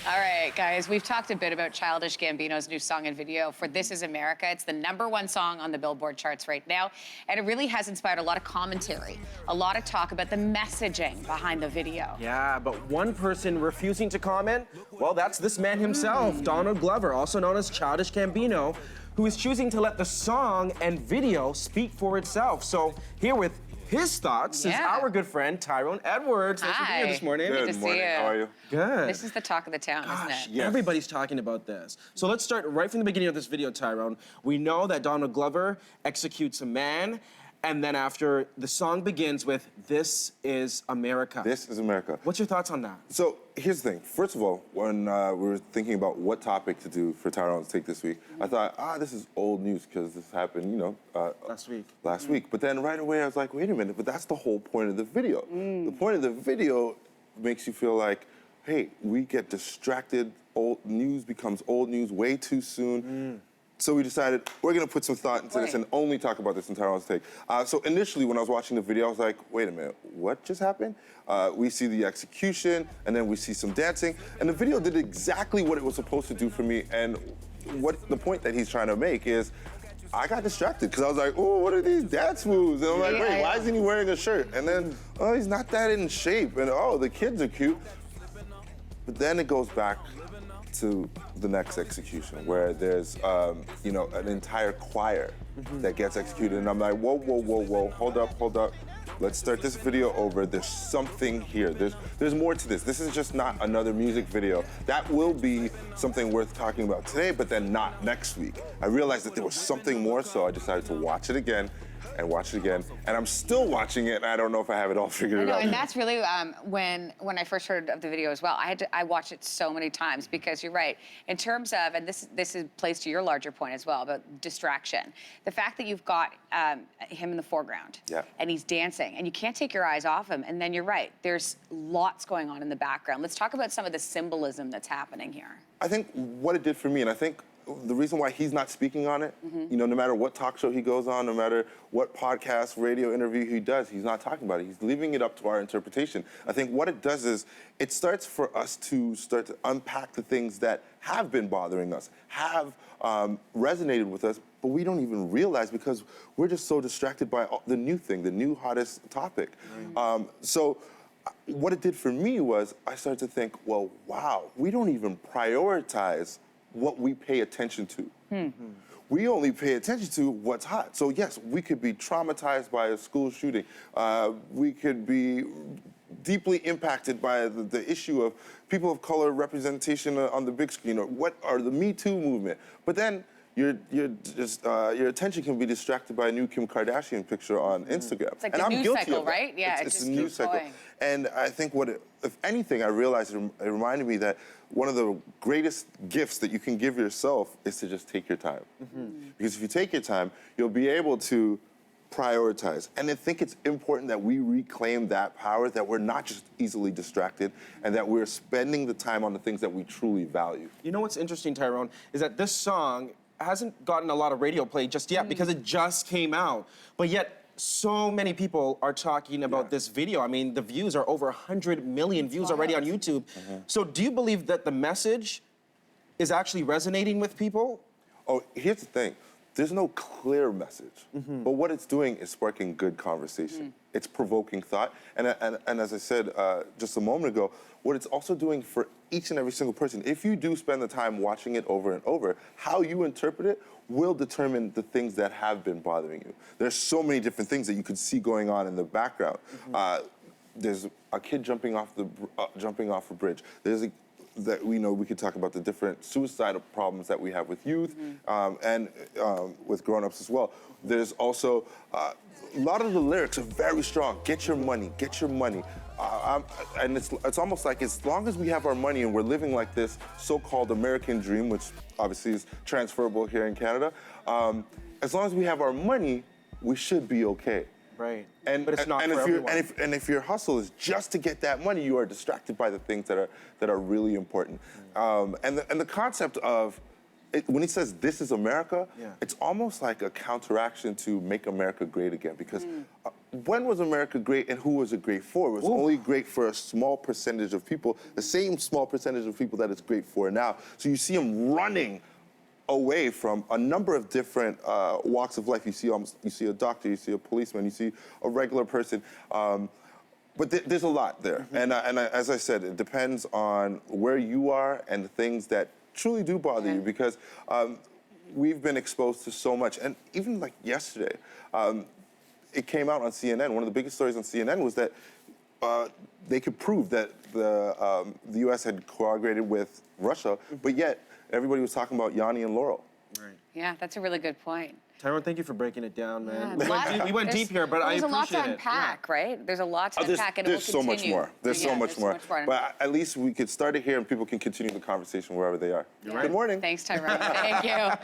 All right, guys, we've talked a bit about Childish Gambino's new song and video for This Is America. It's the #1 song on the Billboard charts right now, and it really has inspired a lot of commentary, a lot of talk about the messaging behind the video. Yeah, but one person refusing to comment, well, that's this man himself, Donald Glover, also known as Childish Gambino, who is choosing to let the song and video speak for itself. So here with his thoughts is our good friend, Tyrone Edwards. Thanks for being here this morning. Good to see you. How are you? Good. This is the talk of the town, isn't it? Yes. Everybody's talking about this. So let's start right from the beginning of this video, Tyrone. We know that Donald Glover executes a man, and then after the song begins with This Is America. This is America. What's your thoughts on that? So here's the thing. First of all, when we were thinking about what topic to do for Tyrone's Take this week, I thought, this is old news because this happened, last week. But then right away I was like, wait a minute, but that's the whole point of the video. The point of the video makes you feel like, hey, we get distracted. Old news becomes old news way too soon. So we decided we're gonna put some thought into this and only talk about this in Tyrone's Take. So initially when I was watching the video, I was like, wait a minute, what just happened? We see the execution and then we see some dancing. And the video did exactly what it was supposed to do for me. And what the point that he's trying to make is, I got distracted because I was like, oh, what are these dance moves? And I'm like, wait, why isn't he wearing a shirt? And then, oh, he's not that in shape. And oh, the kids are cute. But then it goes back to the next execution where there's, an entire choir that gets executed. And I'm like, whoa, whoa, whoa, whoa, hold up. Let's start this video over. There's something here. There's more to this. This is just not another music video. That will be something worth talking about today, but then not next week. I realized that there was something more, so I decided to watch it again and watch it again. And I'm still watching it, and I don't know if I have it all figured out. And that's really when I first heard of the video as well. I watched it so many times because you're right. In terms of, and this plays to your larger point as well about distraction. The fact that you've got him in the foreground and he's dancing, and you can't take your eyes off him. And then you're right. There's lots going on in the background. Let's talk about some of the symbolism that's happening here. I think what it did for me, and I think the reason why he's not speaking on it, no matter what talk show he goes on, no matter what podcast, radio interview he does, he's not talking about it. He's leaving it up to our interpretation. I think what it does is it starts for us to start to unpack the things that have been bothering us, have resonated with us, but we don't even realize because we're just so distracted by the new thing, the new hottest topic. So what it did for me was I started to think, well, wow, we don't even prioritize what we pay attention to. We only pay attention to what's hot. So yes, we could be traumatized by a school shooting. We could be deeply impacted by the issue of people of color representation on the big screen, or what are the Me Too movement. But then your attention can be distracted by a new Kim Kardashian picture on Instagram. It's like the news cycle, right? Yeah, it's just a news cycle. And I think if anything, I realized it reminded me that one of the greatest gifts that you can give yourself is to just take your time. Because if you take your time, you'll be able to prioritize. And I think it's important that we reclaim that power, that we're not just easily distracted, and that we're spending the time on the things that we truly value. You know what's interesting, Tyrone, is that this song hasn't gotten a lot of radio play just yet because it just came out. But yet, so many people are talking about this video. I mean, the views are over 100 million views already on YouTube. So do you believe that the message is actually resonating with people? Oh, here's the thing. There's no clear message, but what it's doing is sparking good conversation. It's provoking thought, and as I said just a moment ago, what it's also doing for each and every single person, if you do spend the time watching it over and over, how you interpret it will determine the things that have been bothering you. There's so many different things that you could see going on in the background. There's a kid jumping off a bridge. There's we could talk about the different suicidal problems that we have with youth and with grown-ups as well. There's also a lot of the lyrics are very strong. Get your money, get your money. And it's almost like as long as we have our money and we're living like this so-called American dream, which obviously is transferable here in Canada, as long as we have our money, we should be okay. Right. But it's not for everyone. And if your hustle is just to get that money, you are distracted by the things that are really important. And the concept of when he says "This is America," it's almost like a counteraction to "Make America Great Again," because when was America great and who was it great for? It was only great for a small percentage of people, the same small percentage of people that it's great for now. So you see them running away from a number of different walks of life. You see a doctor, you see a policeman, you see a regular person. But there's a lot there. And as I said, it depends on where you are and the things that truly do bother you, because we've been exposed to so much. And even like yesterday, it came out on CNN. One of the biggest stories on CNN was that they could prove that the U.S. had cooperated with Russia, but yet everybody was talking about Yanni and Laurel. Right. Yeah, that's a really good point. Tyrone, thank you for breaking it down, man. Yeah, We went deep here, but I appreciate it. There's a lot to unpack, right? There's a lot to unpack, and it will There's so much continue. more. There's so much more. But at least we could start it here, and people can continue the conversation wherever they are. You're right. Good morning. Thanks, Tyrone. Thank you.